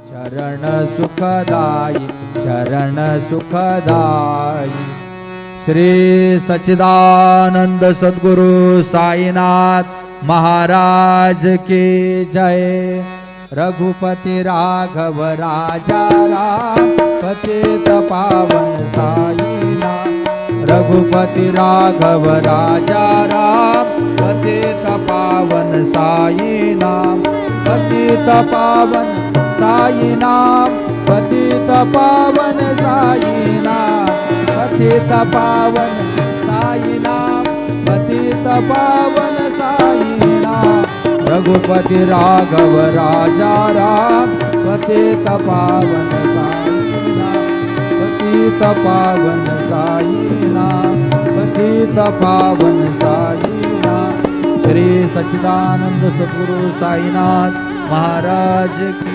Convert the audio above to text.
शरण सुखदाई शरण सुखदाई। श्री सच्चिदानंद सद्गुरु साईनाथ महाराज की जय। रघुपति राघव राजा राम पतित पावन साईनाथ। रघुपति राघव राजा राम पतित पावन साईनाथ। पतित पावन साईनाथ पतित पावन साईनाथ। पतित पावन साईनाथ पतित पावन साईनाथ। रघुपति राघव राजा राम पतित पावन साईनाथ। पतित पावन साईनाथ पतित पावन साईनाथ। श्री सच्चिदानंद सद्गुरु साईनाथ महाराज की